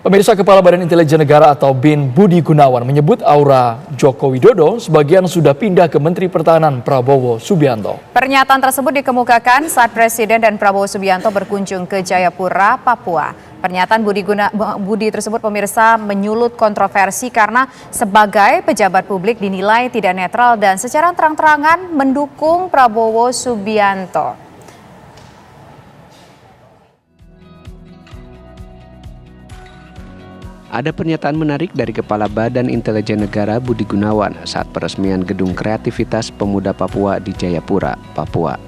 Pemirsa, Kepala Badan Intelijen Negara atau BIN Budi Gunawan menyebut aura Joko Widodo sebagian sudah pindah ke Menteri Pertahanan Prabowo Subianto. Pernyataan tersebut dikemukakan saat Presiden dan Prabowo Subianto berkunjung ke Jayapura, Papua. Pernyataan Budi tersebut, pemirsa, menyulut kontroversi karena sebagai pejabat publik dinilai tidak netral dan secara terang-terangan mendukung Prabowo Subianto. Ada pernyataan menarik dari Kepala Badan Intelijen Negara Budi Gunawan saat peresmian Gedung Kreativitas Pemuda Papua di Jayapura, Papua.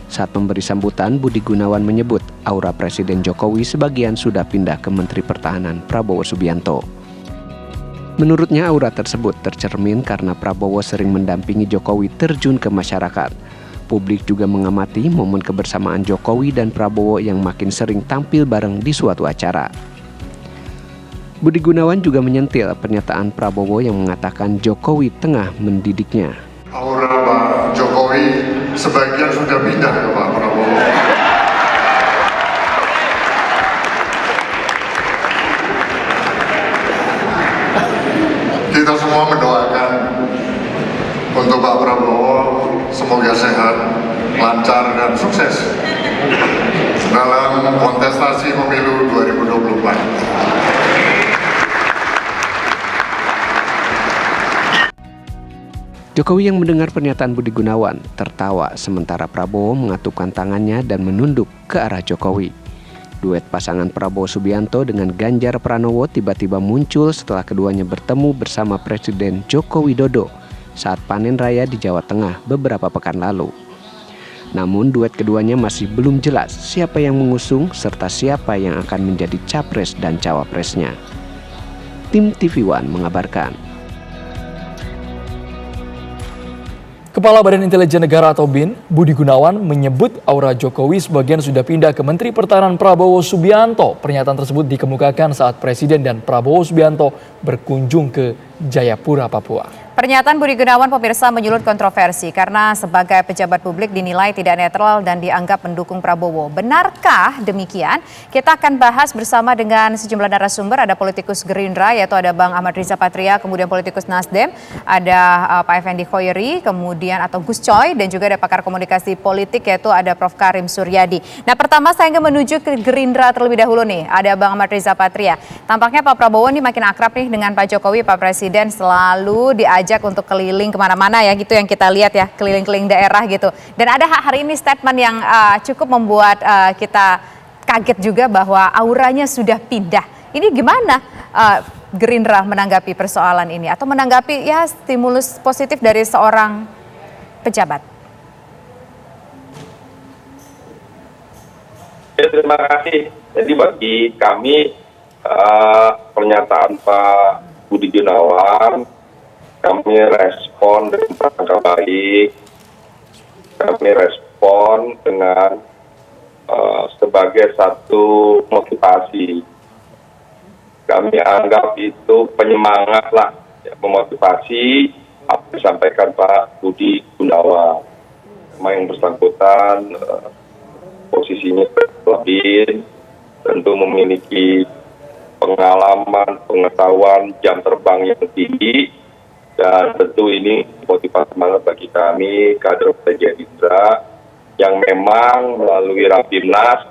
Saat memberi sambutan, Budi Gunawan menyebut aura Presiden Jokowi sebagian sudah pindah ke Menteri Pertahanan Prabowo Subianto. Menurutnya aura tersebut tercermin karena Prabowo sering mendampingi Jokowi terjun ke masyarakat. Publik juga mengamati momen kebersamaan Jokowi dan Prabowo yang makin sering tampil bareng di suatu acara. Budi Gunawan juga menyentil pernyataan Prabowo yang mengatakan Jokowi tengah mendidiknya. Aura Pak Jokowi sebagian sudah pindah ke Pak Prabowo. Kita semua mendoakan untuk Pak Prabowo semoga sehat, lancar dan sukses dalam kontestasi pemilu 2024. Jokowi yang mendengar pernyataan Budi Gunawan tertawa sementara Prabowo mengatupkan tangannya dan menunduk ke arah Jokowi. Duet pasangan Prabowo Subianto dengan Ganjar Pranowo tiba-tiba muncul setelah keduanya bertemu bersama Presiden Joko Widodo saat panen raya di Jawa Tengah beberapa pekan lalu. Namun duet keduanya masih belum jelas siapa yang mengusung serta siapa yang akan menjadi capres dan cawapresnya. Tim TV One mengabarkan. Kepala Badan Intelijen Negara atau BIN, Budi Gunawan menyebut aura Jokowi sebagian sudah pindah ke Menteri Pertahanan Prabowo Subianto. Pernyataan tersebut dikemukakan saat Presiden dan Prabowo Subianto berkunjung ke Jayapura, Papua. Pernyataan Budi Gunawan, pemirsa, menyulut kontroversi karena sebagai pejabat publik dinilai tidak netral dan dianggap mendukung Prabowo. Benarkah demikian? Kita akan bahas bersama dengan sejumlah narasumber. Ada politikus Gerindra, yaitu ada Bang Ahmad Riza Patria, kemudian politikus Nasdem, ada Pak Effendi Khoiri, kemudian atau Gus Coy, dan juga ada pakar komunikasi politik, yaitu ada Prof. Karim Suryadi. Nah, pertama saya ingin menuju ke Gerindra terlebih dahulu nih. Ada Bang Ahmad Riza Patria. Tampaknya Pak Prabowo ini makin akrab nih dengan Pak Jokowi. Pak Presiden selalu diajak untuk keliling kemana-mana ya, gitu yang kita lihat ya, keliling-keliling daerah gitu. Dan ada hari ini statement yang cukup membuat kita kaget juga bahwa auranya sudah pindah. Ini gimana Gerindra menanggapi persoalan ini atau menanggapi ya stimulus positif dari seorang pejabat? Ya, terima kasih. Jadi bagi kami pernyataan Pak Budi Gunawan, kami respon dengan prasangka baik, kami respon dengan sebagai satu motivasi. Kami anggap itu penyemangat lah, ya, memotivasi apa yang disampaikan Pak Budi Gunawan. Yang bersangkutan posisinya lebih tentu memiliki pengalaman, pengetahuan, jam terbang yang tinggi. Dan tentu ini motivasi banget bagi kami, kader Gerindra, yang memang melalui Rapimnas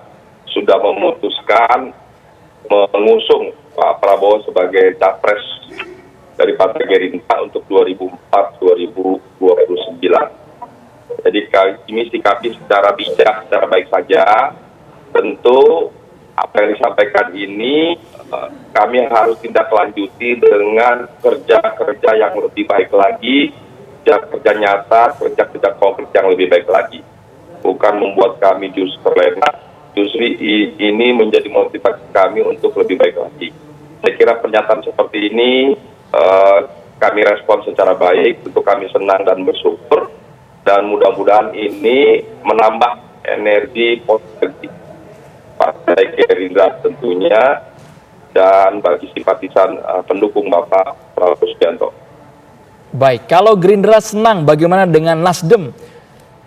sudah memutuskan mengusung Pak Prabowo sebagai capres dari Partai Gerindra untuk 2004-2029. Jadi kami sikapi secara bijak, secara baik saja. Tentu apa yang disampaikan ini kami yang harus tindak lanjuti dengan kerja-kerja yang lebih baik lagi, kerja nyata, kerja konkret yang lebih baik lagi. Bukan membuat kami justru lena, justru ini menjadi motivasi kami untuk lebih baik lagi. Saya kira pernyataan seperti ini kami respon secara baik, tentu kami senang dan bersyukur, dan mudah-mudahan ini menambah energi positif Partai Gerindra tentunya, dan bagi simpatisan pendukung Bapak Prabowo Subianto. Baik, kalau Gerindra senang, bagaimana dengan Nasdem?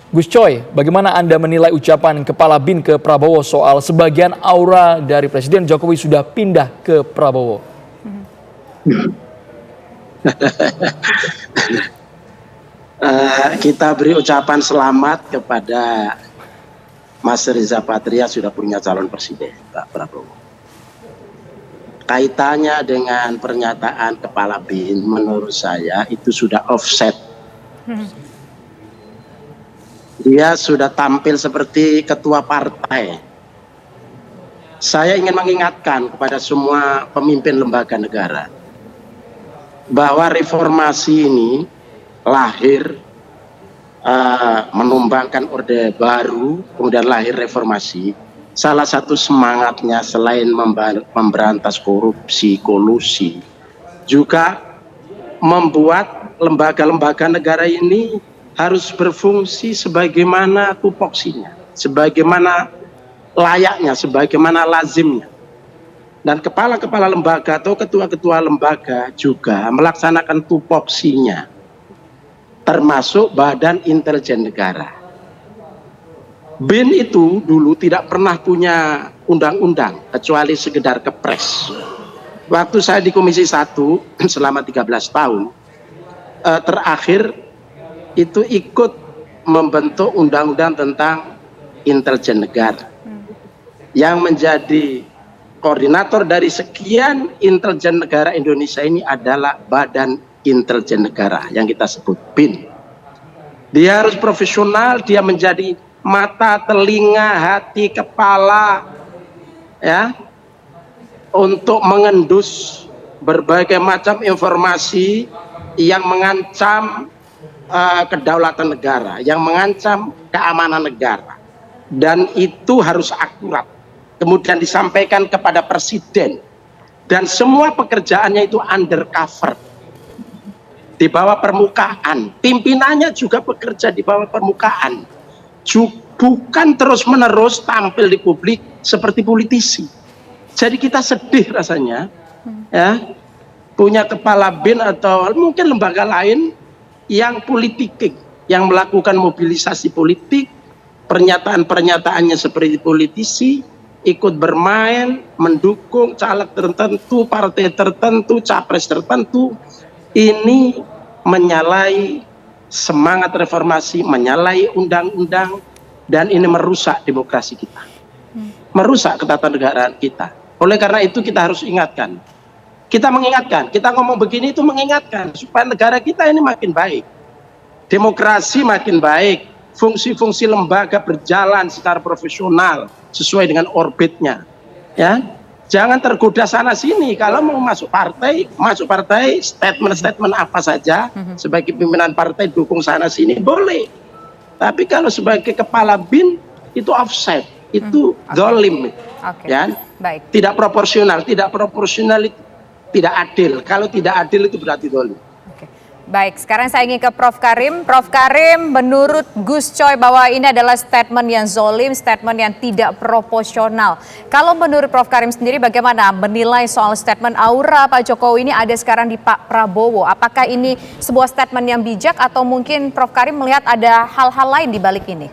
Gus Coy, bagaimana Anda menilai ucapan Kepala BIN ke Prabowo soal sebagian aura dari Presiden Jokowi sudah pindah ke Prabowo? Kita beri ucapan selamat kepada Mas Riza Patria sudah punya calon presiden, Pak Prabowo. Kaitannya dengan pernyataan Kepala BIN menurut saya itu sudah offset. Dia sudah tampil seperti ketua partai. Saya ingin mengingatkan kepada semua pemimpin lembaga negara bahwa reformasi ini lahir menumbangkan orde baru, kemudian lahir reformasi. Salah satu semangatnya selain memberantas korupsi, kolusi, juga membuat lembaga-lembaga negara ini harus berfungsi sebagaimana tupoksinya, sebagaimana layaknya, sebagaimana lazimnya. Dan kepala-kepala lembaga atau ketua-ketua lembaga juga melaksanakan tupoksinya, termasuk Badan Intelijen Negara. BIN itu dulu tidak pernah punya undang-undang, kecuali sekedar kepres. Waktu saya di Komisi 1 selama 13 tahun, terakhir itu ikut membentuk undang-undang tentang intelijen negara. Yang menjadi koordinator dari sekian intelijen negara Indonesia ini adalah Badan Intelijen Negara yang kita sebut BIN. Dia harus profesional, dia menjadi mata, telinga, hati, kepala, ya, untuk mengendus berbagai macam informasi yang mengancam kedaulatan negara, yang mengancam keamanan negara, dan itu harus akurat. Kemudian disampaikan kepada presiden, dan semua pekerjaannya itu undercover, di bawah permukaan. Pimpinannya juga bekerja di bawah permukaan, bukan terus-menerus tampil di publik seperti politisi. Jadi kita sedih rasanya, ya, punya kepala BIN atau mungkin lembaga lain yang politik, yang melakukan mobilisasi politik, pernyataan-pernyataannya seperti politisi, ikut bermain, mendukung caleg tertentu, partai tertentu, capres tertentu. Ini menyalahi semangat reformasi, menyalahi undang-undang, dan ini merusak demokrasi kita, merusak ketatanegaraan kita. Oleh karena itu kita harus ingatkan. Kita mengingatkan, kita ngomong begini itu mengingatkan supaya negara kita ini makin baik, demokrasi makin baik, fungsi-fungsi lembaga berjalan secara profesional sesuai dengan orbitnya, ya. Jangan tergoda sana sini. Kalau mau masuk partai statement apa saja sebagai pimpinan partai dukung sana sini boleh. Tapi kalau sebagai kepala BIN itu offset, itu dolim, ya. Baik. Tidak proporsional tidak adil. Kalau tidak adil itu berarti dolim. Baik, sekarang saya ingin ke Prof. Karim. Prof. Karim, menurut Gus Coy bahwa ini adalah statement yang zolim, statement yang tidak proporsional. Kalau menurut Prof. Karim sendiri bagaimana menilai soal statement aura Pak Jokowi ini ada sekarang di Pak Prabowo? Apakah ini sebuah statement yang bijak atau mungkin Prof. Karim melihat ada hal-hal lain di balik ini?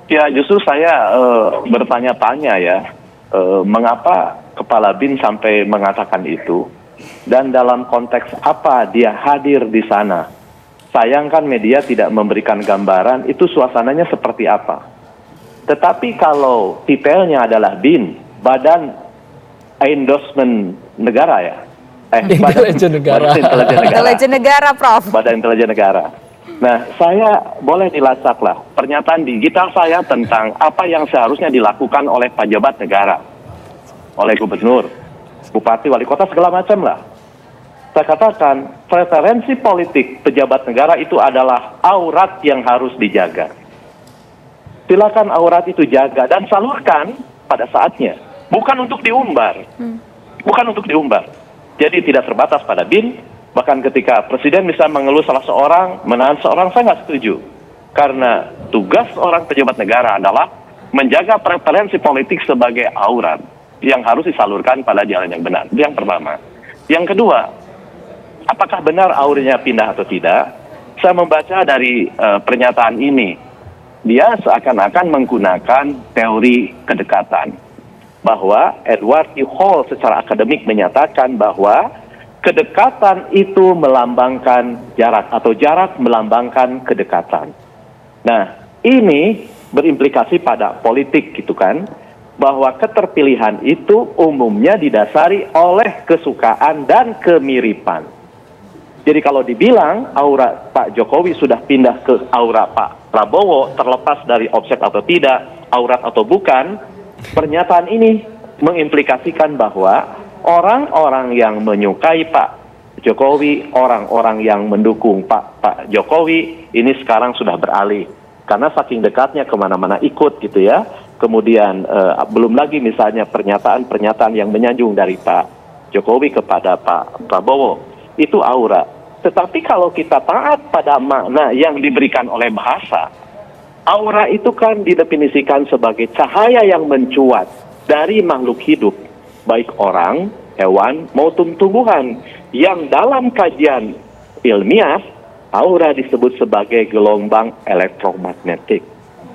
Ya, justru saya bertanya-tanya ya, mengapa Kepala BIN sampai mengatakan itu? Dan dalam konteks apa dia hadir di sana? Sayangkan media tidak memberikan gambaran itu suasananya seperti apa. Tetapi kalau detailnya adalah BIN, Badan Endorsement Negara ya? Intelijen Negara. Intelijen Negara, Prof. Badan Intelijen Negara. Nah, saya boleh dilacak lah pernyataan digital saya tentang apa yang seharusnya dilakukan oleh pejabat negara, oleh gubernur, bupati, wali kota, segala macam lah. Saya katakan, preferensi politik pejabat negara itu adalah aurat yang harus dijaga. Silakan aurat itu jaga dan salurkan pada saatnya. Bukan untuk diumbar. Bukan untuk diumbar. Jadi tidak terbatas pada BIN, bahkan ketika presiden bisa mengeluh salah seorang, menahan seorang, saya nggak setuju. Karena tugas seorang pejabat negara adalah menjaga preferensi politik sebagai aurat yang harus disalurkan pada jalan yang benar. Itu yang pertama. Yang kedua, apakah benar auranya pindah atau tidak? saya membaca dari pernyataan ini, dia seakan-akan menggunakan teori kedekatan. Bahwa Edward E. Hall secara akademik menyatakan bahwa kedekatan itu melambangkan jarak atau jarak melambangkan kedekatan. Nah, ini berimplikasi pada politik gitu kan, bahwa keterpilihan itu umumnya didasari oleh kesukaan dan kemiripan. Jadi kalau dibilang aura Pak Jokowi sudah pindah ke aura Pak Prabowo, terlepas dari offset atau tidak, aurat atau bukan, pernyataan ini mengimplikasikan bahwa orang-orang yang menyukai Pak Jokowi, orang-orang yang mendukung Pak Jokowi, ini sekarang sudah beralih. Karena saking dekatnya kemana-mana ikut gitu ya. Kemudian belum lagi misalnya pernyataan-pernyataan yang menyanjung dari Pak Jokowi kepada Pak Prabowo. Itu aura. Tetapi kalau kita taat pada makna yang diberikan oleh bahasa, aura itu kan didefinisikan sebagai cahaya yang mencuat dari makhluk hidup, baik orang, hewan, maupun tumbuhan, yang dalam kajian ilmiah, aura disebut sebagai gelombang elektromagnetik.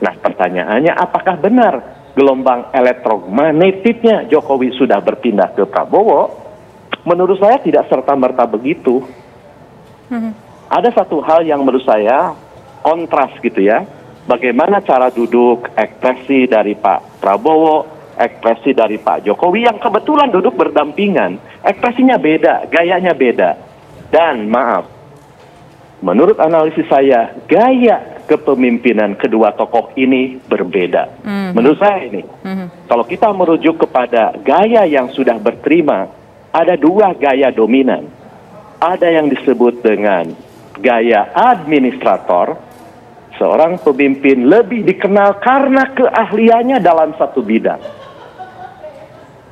Nah, pertanyaannya apakah benar gelombang elektromagnetiknya Jokowi sudah berpindah ke Prabowo? Menurut saya tidak serta-merta begitu. Ada satu hal yang menurut saya kontras gitu ya. Bagaimana cara duduk, ekspresi dari Pak Prabowo, ekspresi dari Pak Jokowi yang kebetulan duduk berdampingan. Ekspresinya beda, gayanya beda. Dan maaf, menurut analisis saya, gaya kepemimpinan kedua tokoh ini berbeda. Menurut saya ini, kalau kita merujuk kepada gaya yang sudah berterima, ada dua gaya dominan. Ada yang disebut dengan gaya administrator, seorang pemimpin lebih dikenal karena keahliannya dalam satu bidang.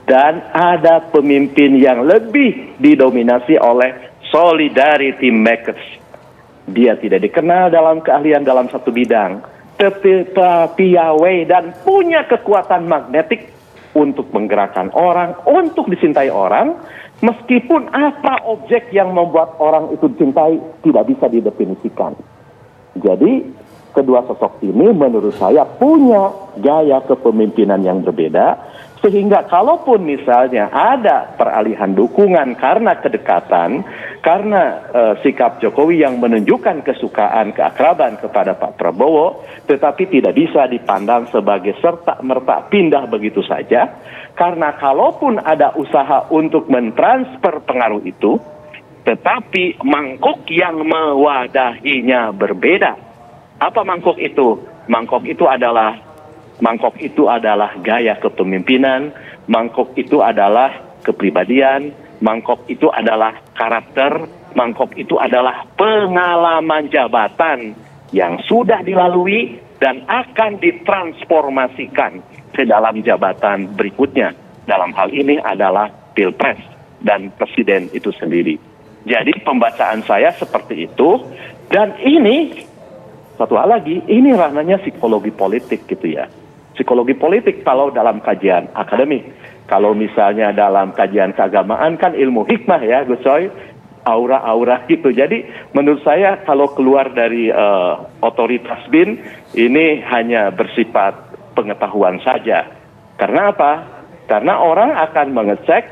Dan ada pemimpin yang lebih didominasi oleh solidarity makers. Dia tidak dikenal dalam keahlian dalam satu bidang, tetapi piawai dan punya kekuatan magnetik untuk menggerakkan orang, untuk dicintai orang, meskipun apa objek yang membuat orang itu dicintai tidak bisa didefinisikan. Jadi, kedua sosok ini menurut saya punya gaya kepemimpinan yang berbeda, sehingga kalaupun misalnya ada peralihan dukungan karena kedekatan, karena sikap Jokowi yang menunjukkan kesukaan, keakraban kepada Pak Prabowo, tetapi tidak bisa dipandang sebagai serta-merta pindah begitu saja, karena kalaupun ada usaha untuk mentransfer pengaruh itu, tetapi mangkuk yang mewadahinya berbeda. Apa mangkuk itu? Mangkuk itu adalah gaya kepemimpinan, mangkok itu adalah kepribadian, mangkok itu adalah karakter, mangkok itu adalah pengalaman jabatan yang sudah dilalui dan akan ditransformasikan ke dalam jabatan berikutnya. Dalam hal ini adalah Pilpres dan Presiden itu sendiri. Jadi pembacaan saya seperti itu, dan ini satu hal lagi, ini ranahnya psikologi politik gitu ya. Psikologi politik kalau dalam kajian akademik. Kalau misalnya dalam kajian keagamaan kan ilmu hikmah ya Gus Coy, aura-aura gitu. Jadi menurut saya kalau keluar dari otoritas BIN ini hanya bersifat pengetahuan saja. Karena apa? Karena orang akan mengecek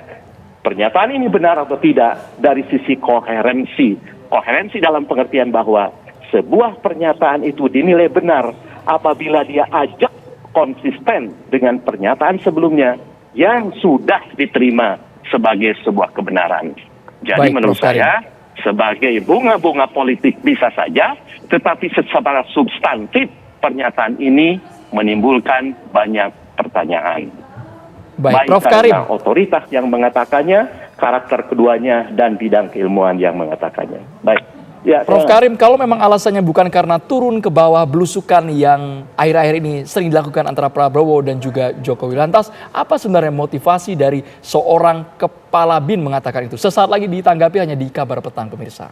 pernyataan ini benar atau tidak dari sisi koherensi. Koherensi dalam pengertian bahwa sebuah pernyataan itu dinilai benar apabila dia ajak konsisten dengan pernyataan sebelumnya yang sudah diterima sebagai sebuah kebenaran. Jadi menurut saya sebagai bunga-bunga politik bisa saja, tetapi secara substantif pernyataan ini menimbulkan banyak pertanyaan. Baik, Prof. Karim. Otoritas yang mengatakannya, karakter keduanya, dan bidang keilmuan yang mengatakannya. Baik. Ya, Prof. Karim, kalau memang alasannya bukan karena turun ke bawah belusukan yang akhir-akhir ini sering dilakukan antara Prabowo dan juga Jokowi, lantas apa sebenarnya motivasi dari seorang kepala BIN mengatakan itu? Sesaat lagi ditanggapi hanya di Kabar Petang, pemirsa.